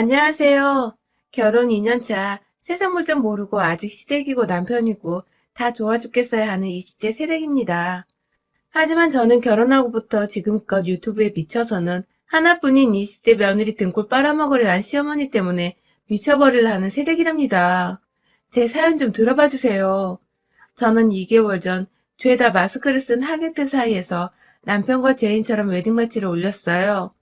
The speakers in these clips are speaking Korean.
안녕하세요. 결혼 2년차, 세상 물정 모르고 아직 시댁이고 남편이고 다 좋아 죽겠어야 하는 20대 새댁입니다. 하지만 저는 결혼하고부터 지금껏 유튜브에 미쳐서는 하나뿐인 20대 며느리 등골 빨아먹으려 한 시어머니 때문에 미쳐버리려 하는 새댁이랍니다. 제 사연 좀 들어봐 주세요. 저는 2개월 전 죄다 마스크를 쓴 하객들 사이에서 남편과 죄인처럼 웨딩마치를 올렸어요.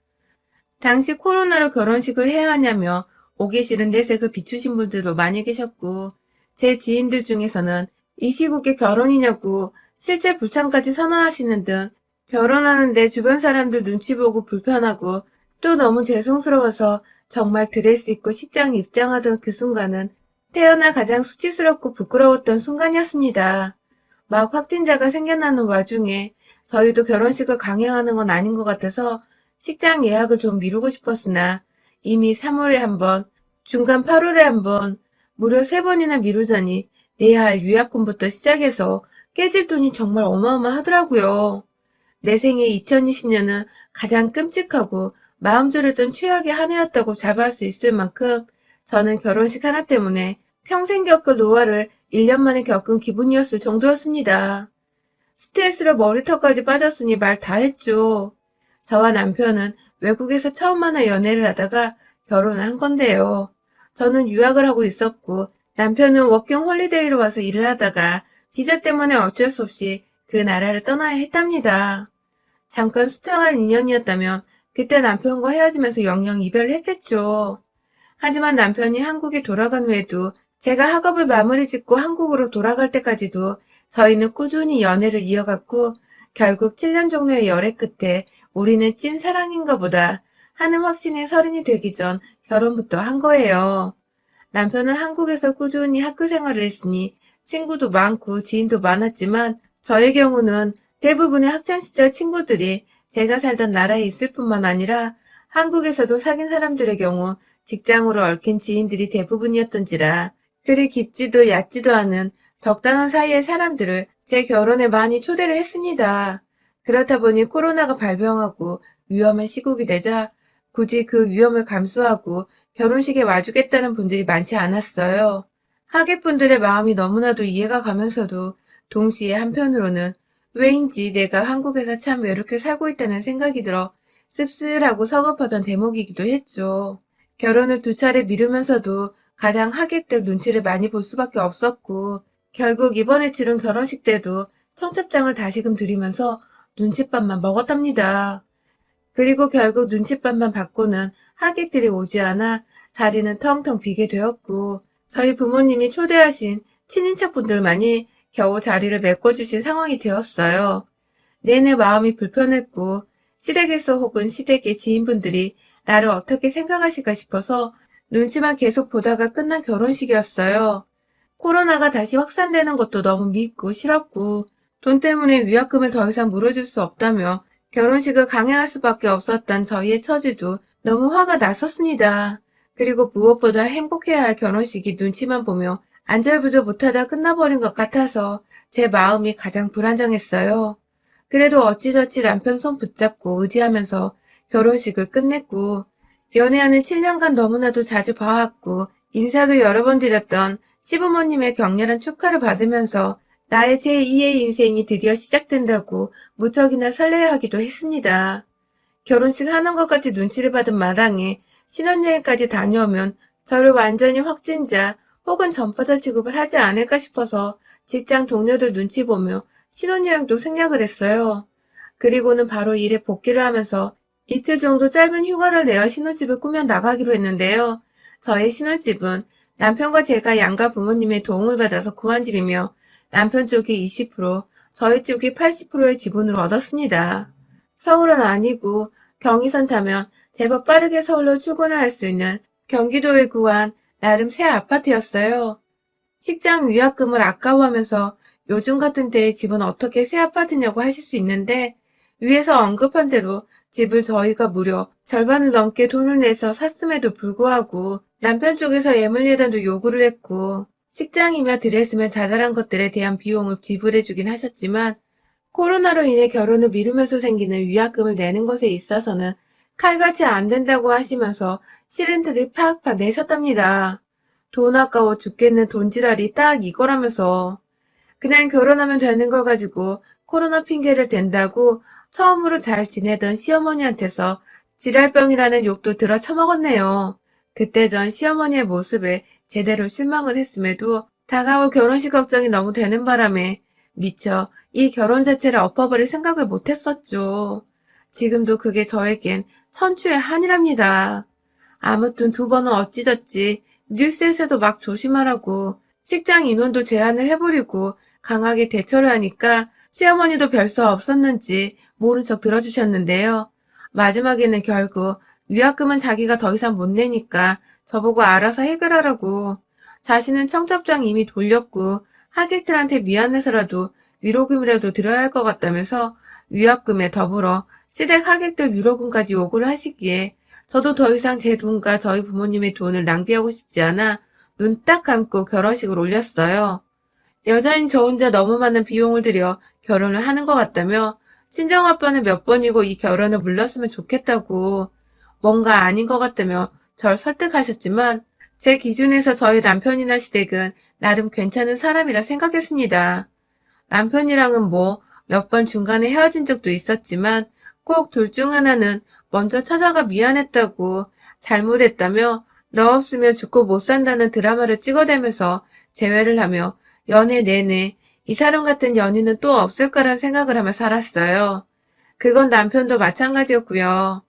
당시 코로나로 결혼식을 해야 하냐며 오기 싫은 내색을 비추신 분들도 많이 계셨고, 제 지인들 중에서는 이 시국에 결혼이냐고 실제 불참까지 선언하시는 등 결혼하는데 주변 사람들 눈치 보고 불편하고 또 너무 죄송스러워서 정말 드레스 입고 식장에 입장하던 그 순간은 태어나 가장 수치스럽고 부끄러웠던 순간이었습니다. 막 확진자가 생겨나는 와중에 저희도 결혼식을 강행하는 건 아닌 것 같아서 식장 예약을 좀 미루고 싶었으나 이미 3월에 한 번, 중간 8월에 한 번, 무려 3번이나 미루자니 내야 할 유약금부터 시작해서 깨질 돈이 정말 어마어마하더라고요. 내 생애 2020년은 가장 끔찍하고 마음 졸였던 최악의 한 해였다고 자부할 수 있을 만큼 저는 결혼식 하나 때문에 평생 겪을 노화를 1년 만에 겪은 기분이었을 정도였습니다. 스트레스로 머리털까지 빠졌으니 말 다 했죠. 저와 남편은 외국에서 처음 만나 연애를 하다가 결혼을 한 건데요. 저는 유학을 하고 있었고 남편은 워킹 홀리데이로 와서 일을 하다가 비자 때문에 어쩔 수 없이 그 나라를 떠나야 했답니다. 잠깐 수정할 인연이었다면 그때 남편과 헤어지면서 영영 이별을 했겠죠. 하지만 남편이 한국에 돌아간 후에도 제가 학업을 마무리 짓고 한국으로 돌아갈 때까지도 저희는 꾸준히 연애를 이어갔고 결국 7년 정도의 열애 끝에 우리는 찐 사랑인가 보다 하는 확신에 서른이 되기 전 결혼부터 한 거예요. 남편은 한국에서 꾸준히 학교 생활을 했으니 친구도 많고 지인도 많았지만 저의 경우는 대부분의 학창시절 친구들이 제가 살던 나라에 있을 뿐만 아니라 한국에서도 사귄 사람들의 경우 직장으로 얽힌 지인들이 대부분이었던지라 그리 깊지도 얕지도 않은 적당한 사이의 사람들을 제 결혼에 많이 초대를 했습니다. 그렇다 보니 코로나가 발병하고 위험한 시국이 되자 굳이 그 위험을 감수하고 결혼식에 와주겠다는 분들이 많지 않았어요. 하객분들의 마음이 너무나도 이해가 가면서도 동시에 한편으로는 왜인지 내가 한국에서 참 외롭게 살고 있다는 생각이 들어 씁쓸하고 서글프던 대목이기도 했죠. 결혼을 2차례 미루면서도 가장 하객들 눈치를 많이 볼 수밖에 없었고 결국 이번에 치른 결혼식 때도 청첩장을 다시금 드리면서 눈칫밥만 먹었답니다. 그리고 결국 눈칫밥만 받고는 하객들이 오지 않아 자리는 텅텅 비게 되었고 저희 부모님이 초대하신 친인척분들만이 겨우 자리를 메꿔주신 상황이 되었어요. 내내 마음이 불편했고 시댁에서 혹은 시댁의 지인분들이 나를 어떻게 생각하실까 싶어서 눈치만 계속 보다가 끝난 결혼식이었어요. 코로나가 다시 확산되는 것도 너무 밉고 싫었고 돈 때문에 위약금을 더 이상 물어줄 수 없다며 결혼식을 강행할 수밖에 없었던 저희의 처지도 너무 화가 났었습니다. 그리고 무엇보다 행복해야 할 결혼식이 눈치만 보며 안절부절 못하다 끝나버린 것 같아서 제 마음이 가장 불안정했어요. 그래도 어찌저찌 남편 손 붙잡고 의지하면서 결혼식을 끝냈고 연애하는 7년간 너무나도 자주 봐왔고 인사도 여러 번 드렸던 시부모님의 격렬한 축하를 받으면서 나의 제2의 인생이 드디어 시작된다고 무척이나 설레하기도 했습니다. 결혼식 하는 것까지 눈치를 받은 마당에 신혼여행까지 다녀오면 저를 완전히 확진자 혹은 전파자 취급을 하지 않을까 싶어서 직장 동료들 눈치 보며 신혼여행도 생략을 했어요. 그리고는 바로 일에 복귀를 하면서 이틀 정도 짧은 휴가를 내어 신혼집을 꾸며 나가기로 했는데요. 저의 신혼집은 남편과 제가 양가 부모님의 도움을 받아서 구한 집이며 남편 쪽이 20%, 저희 쪽이 80%의 지분을 얻었습니다. 서울은 아니고 경의선 타면 제법 빠르게 서울로 출근을 할 수 있는 경기도에 구한 나름 새 아파트였어요. 식장 위약금을 아까워하면서 요즘 같은 때에 집은 어떻게 새 아파트냐고 하실 수 있는데 위에서 언급한 대로 집을 저희가 무려 절반을 넘게 돈을 내서 샀음에도 불구하고 남편 쪽에서 예물예단도 요구를 했고 식장이며 드레스며 자잘한 것들에 대한 비용을 지불해주긴 하셨지만 코로나로 인해 결혼을 미루면서 생기는 위약금을 내는 것에 있어서는 칼같이 안 된다고 하시면서 시린트를 팍팍 내셨답니다. 돈 아까워 죽겠는 돈지랄이 딱 이거라면서. 그냥 결혼하면 되는 걸 가지고 코로나 핑계를 댄다고 처음으로 잘 지내던 시어머니한테서 지랄병이라는 욕도 들어 처먹었네요. 그때 전 시어머니의 모습에 제대로 실망을 했음에도 다가올 결혼식 걱정이 너무 되는 바람에 미처 이 결혼 자체를 엎어버릴 생각을 못했었죠. 지금도 그게 저에겐 천추의 한이랍니다. 아무튼 두 번은 어찌저찌 뉴스에서도 막 조심하라고 식장 인원도 제한을 해버리고 강하게 대처를 하니까 시어머니도 별 수 없었는지 모른 척 들어주셨는데요. 마지막에는 결국 위약금은 자기가 더 이상 못 내니까 저보고 알아서 해결하라고. 자신은 청첩장 이미 돌렸고 하객들한테 미안해서라도 위로금이라도 드려야 할 것 같다면서 위약금에 더불어 시댁 하객들 위로금까지 요구를 하시기에 저도 더 이상 제 돈과 저희 부모님의 돈을 낭비하고 싶지 않아 눈 딱 감고 결혼식을 올렸어요. 여자인 저 혼자 너무 많은 비용을 들여 결혼을 하는 것 같다며 친정아빠는 몇 번이고 이 결혼을 물렀으면 좋겠다고 뭔가 아닌 것 같다며 절 설득하셨지만 제 기준에서 저희 남편이나 시댁은 나름 괜찮은 사람이라 생각했습니다. 남편이랑은 뭐 몇 번 중간에 헤어진 적도 있었지만 꼭 둘 중 하나는 먼저 찾아가 미안했다고 잘못했다며 너 없으면 죽고 못 산다는 드라마를 찍어대면서 재회를 하며 연애 내내 이 사람 같은 연인은 또 없을 거란 생각을 하며 살았어요. 그건 남편도 마찬가지였고요.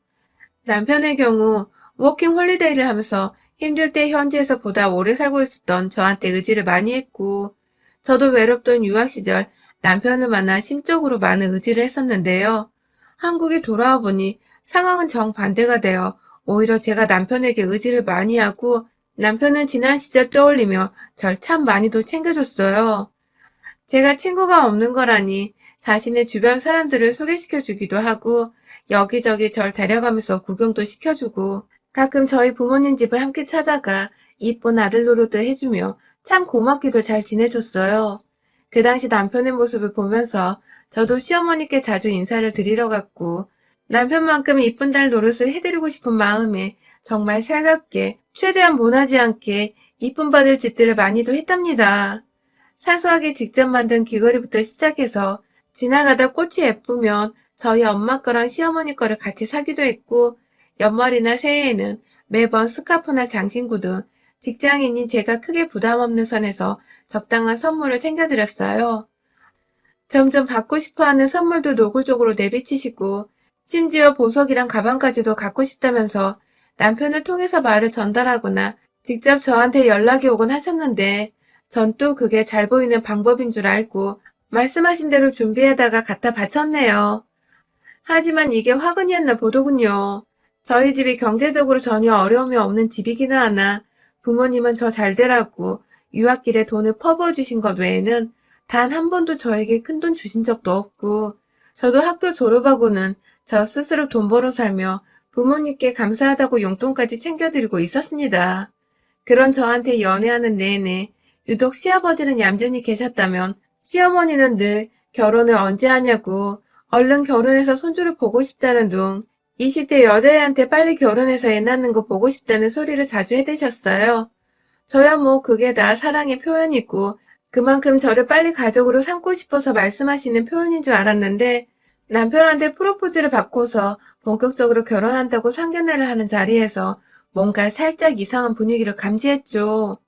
남편의 경우 워킹 홀리데이를 하면서 힘들 때 현지에서 보다 오래 살고 있었던 저한테 의지를 많이 했고 저도 외롭던 유학 시절 남편을 만나 심적으로 많은 의지를 했었는데요. 한국에 돌아와 보니 상황은 정반대가 되어 오히려 제가 남편에게 의지를 많이 하고 남편은 지난 시절 떠올리며 절 참 많이도 챙겨줬어요. 제가 친구가 없는 거라니 자신의 주변 사람들을 소개시켜 주기도 하고 여기저기 절 데려가면서 구경도 시켜주고 가끔 저희 부모님 집을 함께 찾아가 이쁜 아들 노릇도 해주며 참 고맙게도 잘 지내줬어요. 그 당시 남편의 모습을 보면서 저도 시어머니께 자주 인사를 드리러 갔고 남편만큼 이쁜 딸 노릇을 해드리고 싶은 마음에 정말 살갑게 최대한 모나지 않게 이쁨 받을 짓들을 많이도 했답니다. 사소하게 직접 만든 귀걸이부터 시작해서 지나가다 꽃이 예쁘면 저희 엄마 거랑 시어머니 거를 같이 사기도 했고 연말이나 새해에는 매번 스카프나 장신구 등 직장인인 제가 크게 부담 없는 선에서 적당한 선물을 챙겨드렸어요. 점점 받고 싶어하는 선물도 노골적으로 내비치시고 심지어 보석이랑 가방까지도 갖고 싶다면서 남편을 통해서 말을 전달하거나 직접 저한테 연락이 오곤 하셨는데 전 또 그게 잘 보이는 방법인 줄 알고 말씀하신 대로 준비해다가 갖다 바쳤네요. 하지만 이게 화근이었나 보더군요. 저희 집이 경제적으로 전혀 어려움이 없는 집이기는 하나 부모님은 저 잘되라고 유학길에 돈을 퍼부어 주신 것 외에는 단 한 번도 저에게 큰돈 주신 적도 없고 저도 학교 졸업하고는 저 스스로 돈 벌어 살며 부모님께 감사하다고 용돈까지 챙겨드리고 있었습니다. 그런 저한테 연애하는 내내 유독 시아버지는 얌전히 계셨다면 시어머니는 늘 결혼을 언제 하냐고 얼른 결혼해서 손주를 보고 싶다는 둥 20대 여자애한테 빨리 결혼해서 애 낳는 거 보고 싶다는 소리를 자주 해대셨어요. 저야 뭐 그게 다 사랑의 표현이고 그만큼 저를 빨리 가족으로 삼고 싶어서 말씀하시는 표현인 줄 알았는데 남편한테 프로포즈를 받고서 본격적으로 결혼한다고 상견례를 하는 자리에서 뭔가 살짝 이상한 분위기를 감지했죠.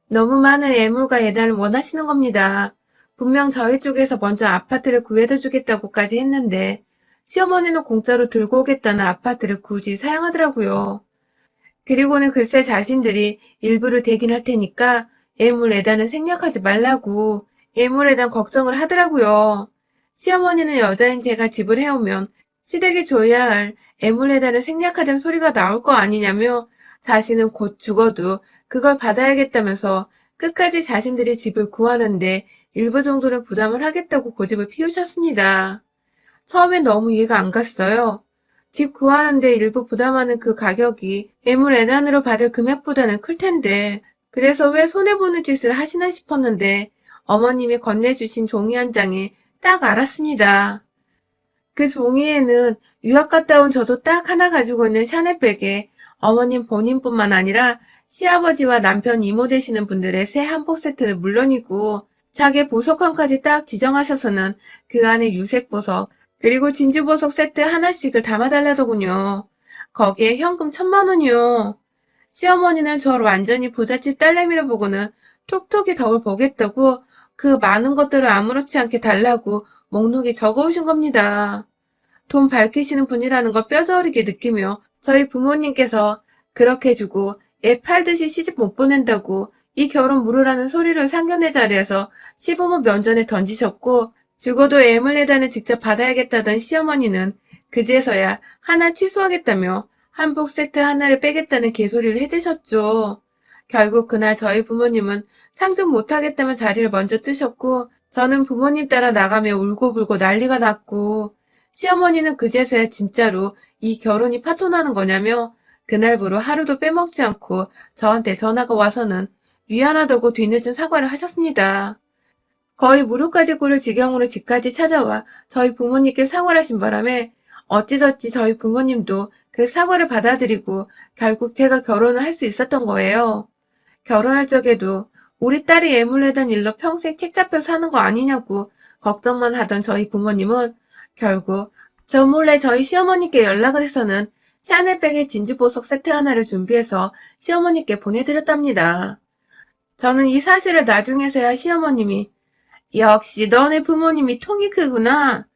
너무 많은 애물과 예단을 원하시는 겁니다. 분명 저희 쪽에서 먼저 아파트를 구해다 주겠다고까지 했는데 시어머니는 공짜로 들고 오겠다는 아파트를 굳이 사양하더라고요. 그리고는 글쎄 자신들이 일부를 대긴 할 테니까 애물 예단은 생략하지 말라고 애물 예단 걱정을 하더라고요. 시어머니는 여자인 제가 집을 해오면 시댁이 줘야 할 애물 예단을 생략하자는 소리가 나올 거 아니냐며 자신은 곧 죽어도 그걸 받아야겠다면서 끝까지 자신들이 집을 구하는데 일부 정도는 부담을 하겠다고 고집을 피우셨습니다. 처음엔 너무 이해가 안 갔어요. 집 구하는데 일부 부담하는 그 가격이 애물 애단으로 받을 금액보다는 클 텐데 그래서 왜 손해보는 짓을 하시나 싶었는데 어머님이 건네주신 종이 한 장에 딱 알았습니다. 그 종이에는 유학 갔다 온 저도 딱 하나 가지고 있는 샤넬백에 어머님 본인뿐만 아니라 시아버지와 남편 이모 되시는 분들의 새 한복 세트는 물론이고 자개 보석함까지 딱 지정하셔서는 그 안에 유색 보석 그리고 진주 보석 세트 하나씩을 담아달라더군요. 거기에 현금 1,000만 원이요. 시어머니는 저를 완전히 부잣집 딸내미로 보고는 톡톡히 덕을 보겠다고 그 많은 것들을 아무렇지 않게 달라고 목록에 적어오신 겁니다. 돈 밝히시는 분이라는 걸 뼈저리게 느끼며 저희 부모님께서 그렇게 주고 애 팔듯이 시집 못 보낸다고 이 결혼 무르라는 소리를 상견례 자리에서 시부모 면전에 던지셨고 죽어도 애물레단을 직접 받아야겠다던 시어머니는 그제서야 하나 취소하겠다며 한복 세트 하나를 빼겠다는 개소리를 해대셨죠. 결국 그날 저희 부모님은 상종 못하겠다며 자리를 먼저 뜨셨고 저는 부모님 따라 나가며 울고불고 난리가 났고 시어머니는 그제서야 진짜로 이 결혼이 파토나는 거냐며 그날부로 하루도 빼먹지 않고 저한테 전화가 와서는 미안하다고 뒤늦은 사과를 하셨습니다. 거의 무릎까지 꿇을 지경으로 집까지 찾아와 저희 부모님께 사과를 하신 바람에 어찌저찌 저희 부모님도 그 사과를 받아들이고 결국 제가 결혼을 할 수 있었던 거예요. 결혼할 적에도 우리 딸이 애물레던 일로 평생 책 잡혀 사는 거 아니냐고 걱정만 하던 저희 부모님은 결국 저 몰래 저희 시어머니께 연락을 해서는 샤넬백의 진주보석 세트 하나를 준비해서 시어머니께 보내드렸답니다. 저는 이 사실을 나중에서야 시어머님이 역시 너네 부모님이 통이 크구나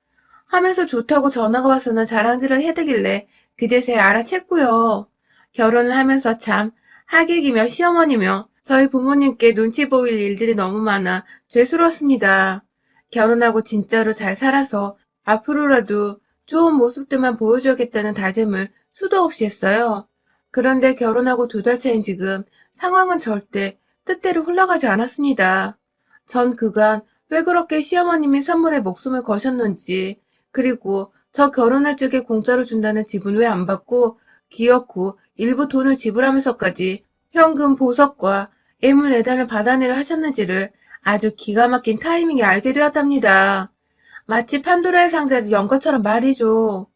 하면서 좋다고 전화가 와서는 자랑질을 해대길래 그제서야 알아챘고요. 결혼을 하면서 참 하객이며 시어머니며 저희 부모님께 눈치 보일 일들이 너무 많아 죄스러웠습니다. 결혼하고 진짜로 잘 살아서 앞으로라도 좋은 모습들만 보여줘야겠다는 다짐을 수도 없이 했어요. 그런데 결혼하고 2달 차인 지금 상황은 절대 뜻대로 흘러가지 않았습니다. 전 그간 왜 그렇게 시어머님이 선물에 목숨을 거셨는지 그리고 저 결혼할 적에 공짜로 준다는 집은 왜 안 받고 기어코 일부 돈을 지불하면서까지 현금 보석과 애물예단을 받아내려 하셨는지를 아주 기가 막힌 타이밍에 알게 되었답니다. 마치 판도라의 상자를 연 것처럼 말이죠.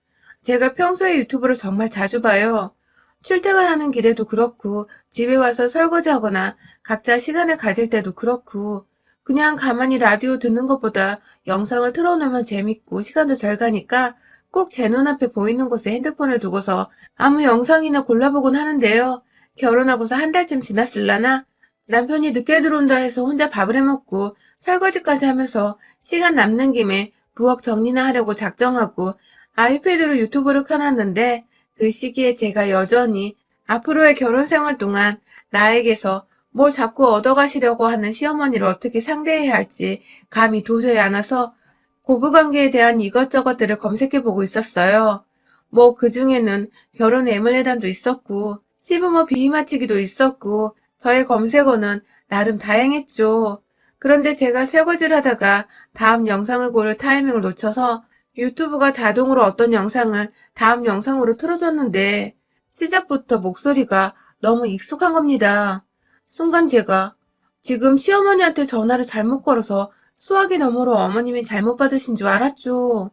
제가 평소에 유튜브를 정말 자주 봐요. 출퇴근하는 길에도 그렇고 집에 와서 설거지하거나 각자 시간을 가질 때도 그렇고 그냥 가만히 라디오 듣는 것보다 영상을 틀어놓으면 재밌고 시간도 잘 가니까 꼭 제 눈앞에 보이는 곳에 핸드폰을 두고서 아무 영상이나 골라보곤 하는데요. 결혼하고서 1달쯤 지났을라나 남편이 늦게 들어온다 해서 혼자 밥을 해먹고 설거지까지 하면서 시간 남는 김에 부엌 정리나 하려고 작정하고 아이패드로 유튜브를 켜놨는데 그 시기에 제가 여전히 앞으로의 결혼 생활 동안 나에게서 뭘 자꾸 얻어가시려고 하는 시어머니를 어떻게 상대해야 할지 감이 도저히 안 와서 고부관계에 대한 이것저것들을 검색해보고 있었어요. 뭐 그중에는 결혼 애물예단도 있었고 시부모 비위 맞추기도 있었고 저의 검색어는 나름 다양했죠. 그런데 제가 설거지를 하다가 다음 영상을 고를 타이밍을 놓쳐서 유튜브가 자동으로 어떤 영상을 다음 영상으로 틀어줬는데 시작부터 목소리가 너무 익숙한 겁니다. 순간 제가 지금 시어머니한테 전화를 잘못 걸어서 수화기 너머로 어머님이 잘못 받으신 줄 알았죠.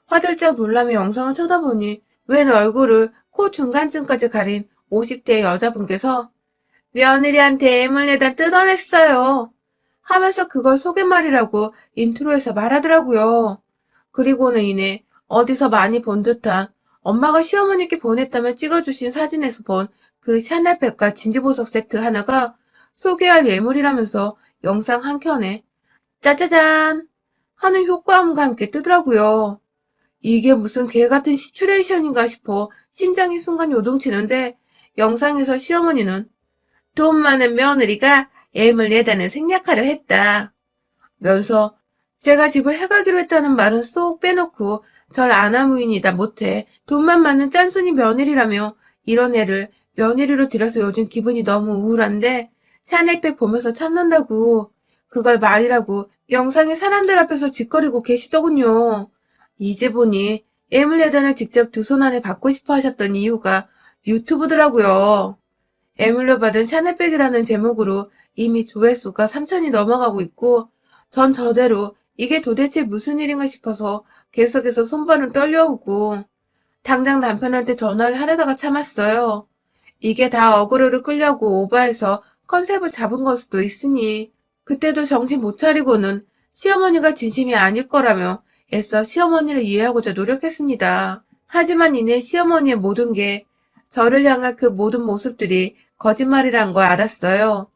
화들짝 놀라며 영상을 쳐다보니 웬 얼굴을 코 중간쯤까지 가린 50대의 여자분께서 며느리한테 애물레다 뜯어냈어요 하면서 그걸 소개말이라고 인트로에서 말하더라고요. 그리고는 이내 어디서 많이 본 듯한 엄마가 시어머니께 보냈다며 찍어주신 사진에서 본 그 샤넬백과 진주보석 세트 하나가 소개할 예물이라면서 영상 한 켠에 짜자잔 하는 효과음과 함께 뜨더라고요. 이게 무슨 개같은 시츄레이션인가 싶어 심장이 순간 요동치는데 영상에서 시어머니는 돈 많은 며느리가 애물예단을 생략하려 했다 면서 제가 집을 해가기로 했다는 말은 쏙 빼놓고 절 아나무인이다 못해 돈만 많은 짠순이 며느리라며 이런 애를 며느리로 들여서 요즘 기분이 너무 우울한데 샤넬백 보면서 참는다고 그걸 말이라고 영상에 사람들 앞에서 짓거리고 계시더군요. 이제 보니 애물예단을 직접 2손 안에 받고 싶어 하셨던 이유가 유튜브더라고요. 애물로 받은 샤넬백이라는 제목으로 이미 조회수가 3천이 넘어가고 있고 전 저대로 이게 도대체 무슨 일인가 싶어서 계속해서 손발은 떨려오고 당장 남편한테 전화를 하려다가 참았어요. 이게 다 어그로를 끌려고 오바해서 컨셉을 잡은 걸 수도 있으니 그때도 정신 못 차리고는 시어머니가 진심이 아닐 거라며 애써 시어머니를 이해하고자 노력했습니다. 하지만 이내 시어머니의 모든 게 저를 향한 그 모든 모습들이 거짓말이란 걸 알았어요.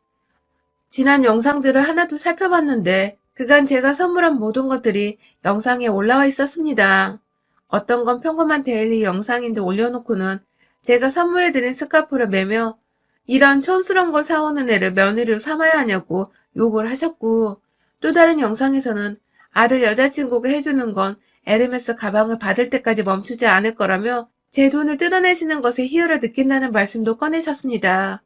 지난 영상들을 하나도 살펴봤는데 그간 제가 선물한 모든 것들이 영상에 올라와 있었습니다. 어떤 건 평범한 데일리 영상인데 올려놓고는 제가 선물해드린 스카프를 매며 이런 촌스러운 걸 사오는 애를 며느리로 삼아야 하냐고 욕을 하셨고, 또 다른 영상에서는 아들 여자친구가 해주는 건 에르메스 가방을 받을 때까지 멈추지 않을 거라며 제 돈을 뜯어내시는 것에 희열을 느낀다는 말씀도 꺼내셨습니다.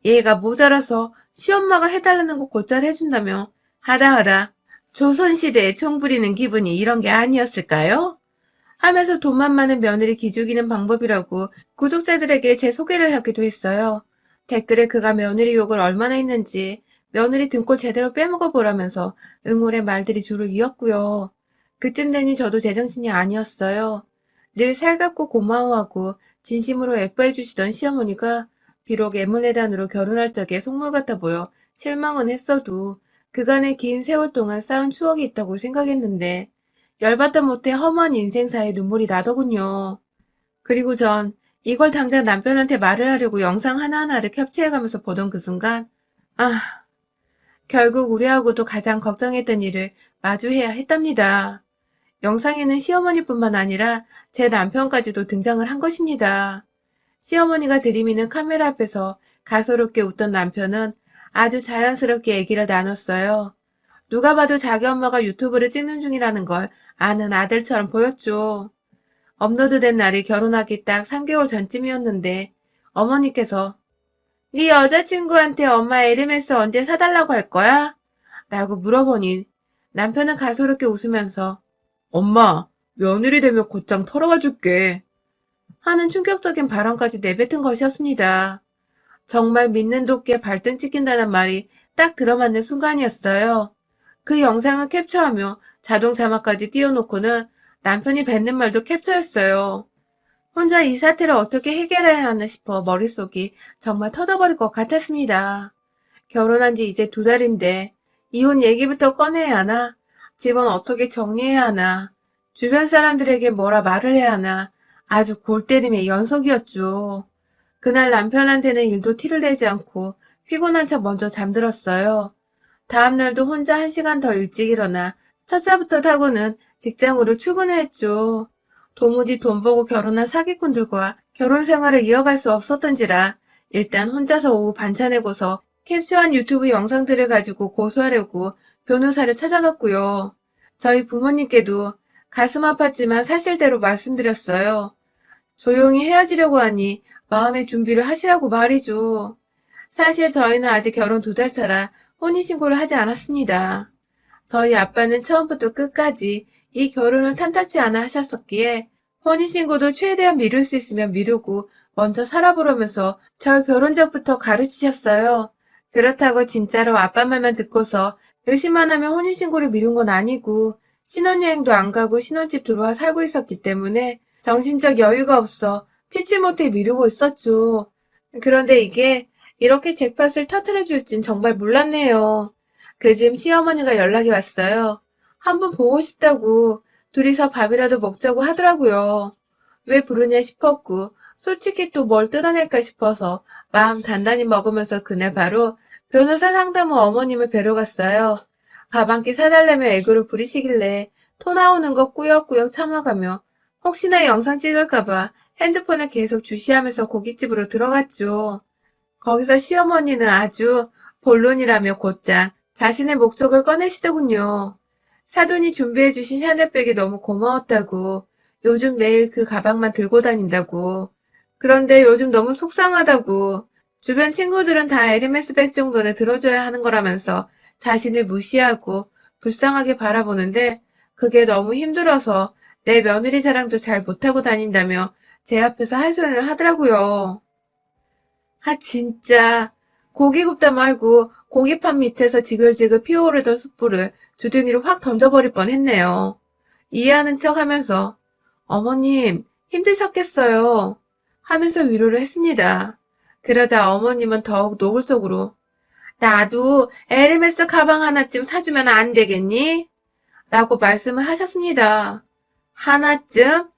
얘가 모자라서 시엄마가 해달라는 거 곧잘 해준다며 하다하다 조선시대에 총 부리는 기분이 이런 게 아니었을까요? 하면서 돈만 많은 며느리 기죽이는 방법이라고 구독자들에게 제 소개를 하기도 했어요. 댓글에 그가 며느리 욕을 얼마나 했는지 며느리 등골 제대로 빼먹어보라면서 응원의 말들이 줄을 이었고요. 그쯤 되니 저도 제정신이 아니었어요. 늘 살갑고 고마워하고 진심으로 예뻐해주시던 시어머니가 비록 애물레단으로 결혼할 적에 속물 같아 보여 실망은 했어도 그간의 긴 세월 동안 쌓은 추억이 있다고 생각했는데 열받다 못해 험한 인생사에 눈물이 나더군요. 그리고 전 이걸 당장 남편한테 말을 하려고 영상 하나하나를 캡처해가면서 보던 그 순간 결국 우리하고도 가장 걱정했던 일을 마주해야 했답니다. 영상에는 시어머니뿐만 아니라 제 남편까지도 등장을 한 것입니다. 시어머니가 들이미는 카메라 앞에서 가소롭게 웃던 남편은 아주 자연스럽게 얘기를 나눴어요. 누가 봐도 자기 엄마가 유튜브를 찍는 중이라는 걸 아는 아들처럼 보였죠. 업로드된 날이 결혼하기 딱 3개월 전쯤이었는데 어머니께서 네 여자친구한테 엄마 에르메스 언제 사달라고 할 거야? 라고 물어보니 남편은 가소롭게 웃으면서 엄마, 며느리 되면 곧장 털어가 줄게 하는 충격적인 발언까지 내뱉은 것이었습니다. 정말 믿는 도끼에 발등 찍힌다는 말이 딱 들어맞는 순간이었어요. 그 영상을 캡처하며 자동 자막까지 띄워놓고는 남편이 뱉는 말도 캡처했어요. 혼자 이 사태를 어떻게 해결해야 하나 싶어 머릿속이 정말 터져버릴 것 같았습니다. 결혼한 지 이제 2달인데 이혼 얘기부터 꺼내야 하나? 집은 어떻게 정리해야 하나? 주변 사람들에게 뭐라 말을 해야 하나? 아주 골 때림의 연속이었죠. 그날 남편한테는 일도 티를 내지 않고 피곤한 척 먼저 잠들었어요. 다음날도 혼자 1시간 더 일찍 일어나 첫 차부터 타고는 직장으로 출근을 했죠. 도무지 돈 보고 결혼한 사기꾼들과 결혼 생활을 이어갈 수 없었던지라 일단 혼자서 오후 반차 내고서 캡처한 유튜브 영상들을 가지고 고소하려고 변호사를 찾아갔고요. 저희 부모님께도 가슴 아팠지만 사실대로 말씀드렸어요. 조용히 헤어지려고 하니 마음의 준비를 하시라고 말이죠. 사실 저희는 아직 결혼 2달 차라 혼인신고를 하지 않았습니다. 저희 아빠는 처음부터 끝까지 이 결혼을 탐탁지 않아 하셨었기에 혼인신고도 최대한 미룰 수 있으면 미루고 먼저 살아보려면서 절 결혼 전부터 가르치셨어요. 그렇다고 진짜로 아빠 말만 듣고서 의심만 하면 혼인신고를 미룬 건 아니고 신혼여행도 안 가고 신혼집 들어와 살고 있었기 때문에 정신적 여유가 없어 피치 못해 미루고 있었죠. 그런데 이게 이렇게 잭팟을 터트려 줄진 정말 몰랐네요. 그즈음 시어머니가 연락이 왔어요. 한번 보고 싶다고 둘이서 밥이라도 먹자고 하더라고요. 왜 부르냐 싶었고 솔직히 또 뭘 뜯어낼까 싶어서 마음 단단히 먹으면서 그날 바로 변호사 상담 후 어머님을 뵈러 갔어요. 밥 한 끼 사달라며 애교를 부리시길래 토 나오는 거 꾸역꾸역 참아가며 혹시나 영상 찍을까봐 핸드폰을 계속 주시하면서 고깃집으로 들어갔죠. 거기서 시어머니는 아주 본론이라며 곧장 자신의 목적을 꺼내시더군요. 사돈이 준비해주신 샤넬백이 너무 고마웠다고, 요즘 매일 그 가방만 들고 다닌다고, 그런데 요즘 너무 속상하다고, 주변 친구들은 다 에르메스백 정도는 들어줘야 하는 거라면서 자신을 무시하고 불쌍하게 바라보는데 그게 너무 힘들어서 내 며느리 자랑도 잘 못하고 다닌다며 제 앞에서 하소연을 하더라고요. 진짜 고기 굽다 말고 고기판 밑에서 지글지글 피어오르던 숯불을 주둥이로 확 던져버릴 뻔했네요. 이해하는 척 하면서 어머님 힘드셨겠어요 하면서 위로를 했습니다. 그러자 어머님은 더욱 노골적으로 나도 에르메스 가방 하나쯤 사주면 안 되겠니? 라고 말씀을 하셨습니다. 하나쯤?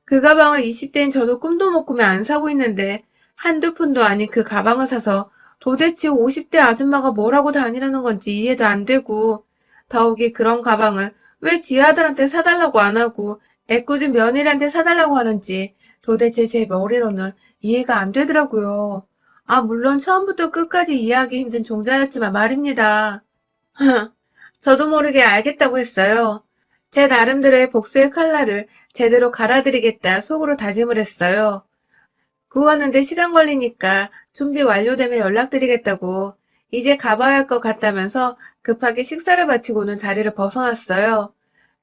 그 가방을 20대인 저도 꿈도 못 꾸며 안 사고 있는데 한두 푼도 아닌 그 가방을 사서 도대체 50대 아줌마가 뭐라고 다니라는 건지 이해도 안 되고 더욱이 그런 가방을 왜 지 아들한테 사달라고 안 하고 애꿎은 며느리한테 사달라고 하는지 도대체 제 머리로는 이해가 안 되더라고요. 아, 물론 처음부터 끝까지 이해하기 힘든 종자였지만 말입니다. 저도 모르게 알겠다고 했어요. 제 나름대로의 복수의 칼날을 제대로 갈아드리겠다 속으로 다짐을 했어요. 구하는데 시간 걸리니까 준비 완료되면 연락드리겠다고 이제 가봐야 할 것 같다면서 급하게 식사를 마치고는 자리를 벗어났어요.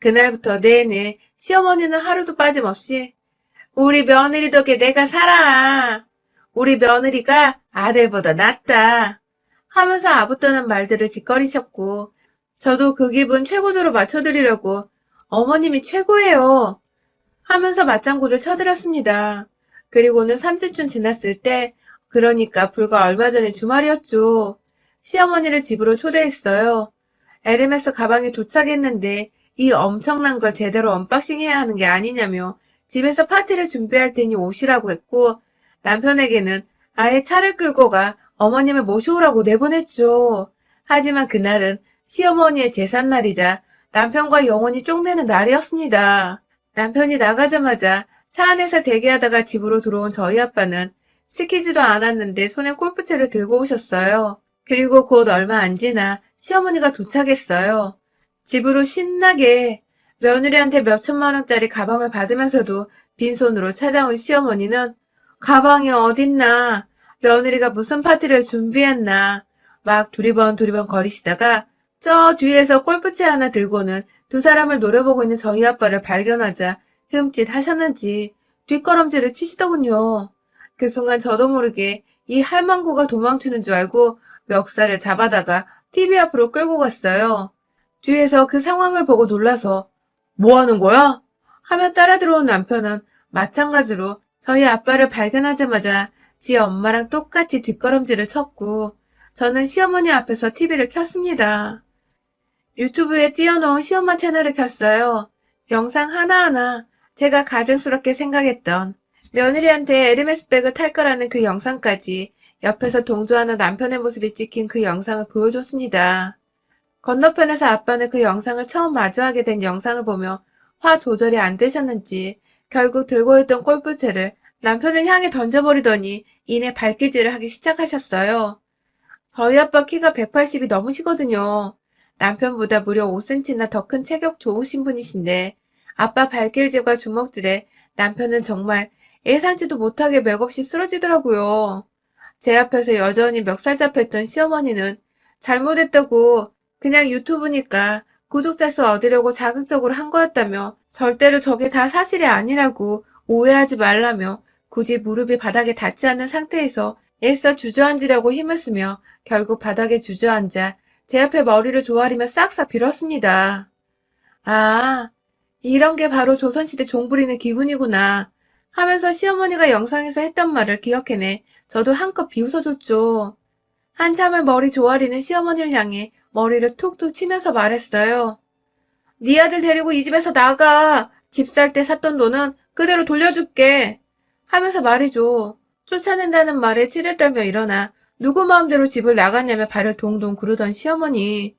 그날부터 내내 시어머니는 하루도 빠짐없이 우리 며느리 덕에 내가 살아. 우리 며느리가 아들보다 낫다. 하면서 아부떠는 말들을 짓거리셨고 저도 그 기분 최고조로 맞춰드리려고 어머님이 최고예요. 하면서 맞장구를 쳐드렸습니다. 그리고는 3주쯤 지났을 때 그러니까 불과 얼마 전에 주말이었죠. 시어머니를 집으로 초대했어요. 에르메스 가방이 도착했는데 이 엄청난 걸 제대로 언박싱해야 하는 게 아니냐며 집에서 파티를 준비할 테니 오시라고 했고 남편에게는 아예 차를 끌고 가 어머님을 모셔오라고 내보냈죠. 하지만 그날은 시어머니의 제삿날이자 남편과 영원히 쫑내는 날이었습니다. 남편이 나가자마자 차 안에서 대기하다가 집으로 들어온 저희 아빠는 시키지도 않았는데 손에 골프채를 들고 오셨어요. 그리고 곧 얼마 안 지나 시어머니가 도착했어요. 집으로 신나게 며느리한테 몇천만 원짜리 가방을 받으면서도 빈손으로 찾아온 시어머니는 가방이 어딨나, 며느리가 무슨 파티를 준비했나 막 두리번 거리시다가 저 뒤에서 골프채 하나 들고는 두 사람을 노려보고 있는 저희 아빠를 발견하자 흠칫 하셨는지 뒷걸음질을 치시더군요. 그 순간 저도 모르게 이 할망구가 도망치는 줄 알고 멱살을 잡아다가 TV 앞으로 끌고 갔어요. 뒤에서 그 상황을 보고 놀라서 뭐 하는 거야? 하며 따라 들어온 남편은 마찬가지로 저희 아빠를 발견하자마자 지 엄마랑 똑같이 뒷걸음질을 쳤고 저는 시어머니 앞에서 TV를 켰습니다. 유튜브에 띄워놓은 시엄마 채널을 켰어요. 영상 하나하나 제가 가증스럽게 생각했던 며느리한테 에르메스 백을 탈 거라는 그 영상까지 옆에서 동조하는 남편의 모습이 찍힌 그 영상을 보여줬습니다. 건너편에서 아빠는 그 영상을 처음 마주하게 된 영상을 보며 화 조절이 안 되셨는지 결국 들고 있던 골프채를 남편을 향해 던져버리더니 이내 발길질을 하기 시작하셨어요. 저희 아빠 키가 180이 넘으시거든요. 남편보다 무려 5cm나 더 큰 체격 좋으신 분이신데 아빠 발길질과 주먹질에 남편은 정말 예상치도 못하게 맥없이 쓰러지더라고요. 제 앞에서 여전히 멱살 잡혔던 시어머니는 잘못했다고 그냥 유튜브니까 구독자 수 얻으려고 자극적으로 한 거였다며 절대로 저게 다 사실이 아니라고 오해하지 말라며 굳이 무릎이 바닥에 닿지 않는 상태에서 애써 주저앉으려고 힘을 쓰며 결국 바닥에 주저앉아 제 앞에 머리를 조아리며 싹싹 빌었습니다. 아, 이런 게 바로 조선시대 종 부리는 기분이구나 하면서 시어머니가 영상에서 했던 말을 기억해내 저도 한껏 비웃어줬죠. 한참을 머리 조아리는 시어머니를 향해 머리를 툭툭 치면서 말했어요. 네 아들 데리고 이 집에서 나가. 집 살 때 샀던 돈은 그대로 돌려줄게. 하면서 말이죠. 쫓아낸다는 말에 치를 떨며 일어나 누구 마음대로 집을 나갔냐며 발을 동동 구르던 시어머니.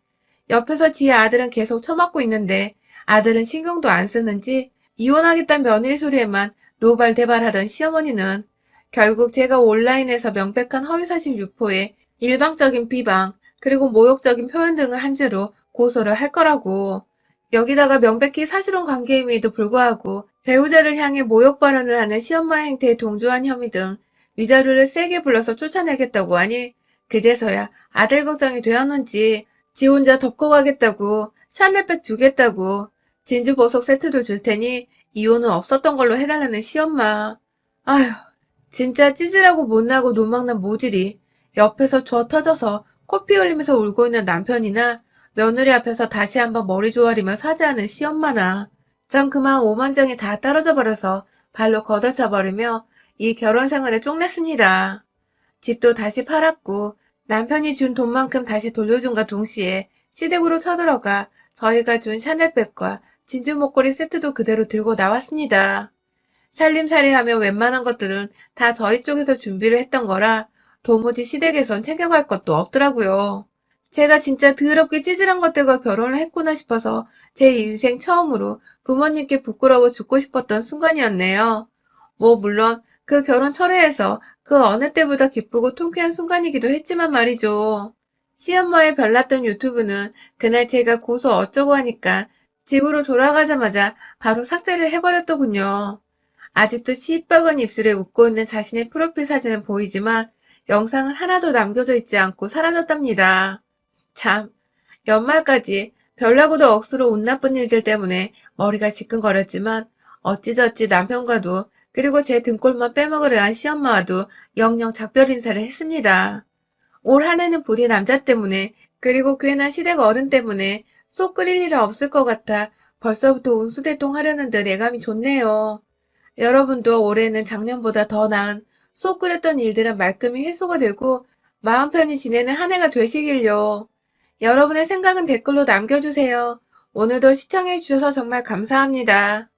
옆에서 지의 아들은 계속 처맞고 있는데 아들은 신경도 안 쓰는지 이혼하겠다는 며느리 소리에만 노발대발하던 시어머니는 결국 제가 온라인에서 명백한 허위사실 유포에 일방적인 비방 그리고 모욕적인 표현 등을 한 죄로 고소를 할 거라고 여기다가 명백히 사실혼 관계임에도 불구하고 배우자를 향해 모욕 발언을 하는 시엄마의 행태에 동조한 혐의 등 위자료를 세게 불러서 쫓아내겠다고 하니 그제서야 아들 걱정이 되었는지 지 혼자 덮고 가겠다고 샤넬백 주겠다고 진주 보석 세트도 줄 테니 이혼은 없었던 걸로 해달라는 시엄마. 아휴 진짜 찌질하고 못나고 노망난 모질이 옆에서 저 터져서 코피 흘리면서 울고 있는 남편이나 며느리 앞에서 다시 한번 머리 조아리며 사죄하는 시엄마나 전 그만 오만정이 다 떨어져 버려서 발로 걷어차 버리며 이 결혼 생활에 쫑났습니다. 집도 다시 팔았고 남편이 준 돈만큼 다시 돌려준과 동시에 시댁으로 쳐들어가 저희가 준 샤넬백과 진주 목걸이 세트도 그대로 들고 나왔습니다. 살림살이하며 웬만한 것들은 다 저희 쪽에서 준비를 했던 거라 도무지 시댁에선 챙겨갈 것도 없더라고요. 제가 진짜 더럽게 찌질한 것들과 결혼을 했구나 싶어서 제 인생 처음으로 부모님께 부끄러워 죽고 싶었던 순간이었네요. 물론 그 결혼 철회해서 그 어느 때보다 기쁘고 통쾌한 순간이기도 했지만 말이죠. 시엄마의 별났던 유튜브는 그날 제가 고소 어쩌고 하니까 집으로 돌아가자마자 바로 삭제를 해버렸더군요. 아직도 시뻘건 입술에 웃고 있는 자신의 프로필 사진은 보이지만 영상은 하나도 남겨져 있지 않고 사라졌답니다. 참, 연말까지 별나고도 억수로 운 나쁜 일들 때문에 머리가 지끈거렸지만 어찌저찌 남편과도 그리고 제 등골만 빼먹으려 한 시엄마와도 영영 작별 인사를 했습니다. 올 한 해는 부디 남자 때문에 그리고 괜한 시댁 어른 때문에 속 끓일 일은 없을 것 같아 벌써부터 운수대통 하려는 듯 예감이 좋네요. 여러분도 올해는 작년보다 더 나은 속 끓였던 일들은 말끔히 해소가 되고 마음 편히 지내는 한 해가 되시길요. 여러분의 생각은 댓글로 남겨주세요. 오늘도 시청해주셔서 정말 감사합니다.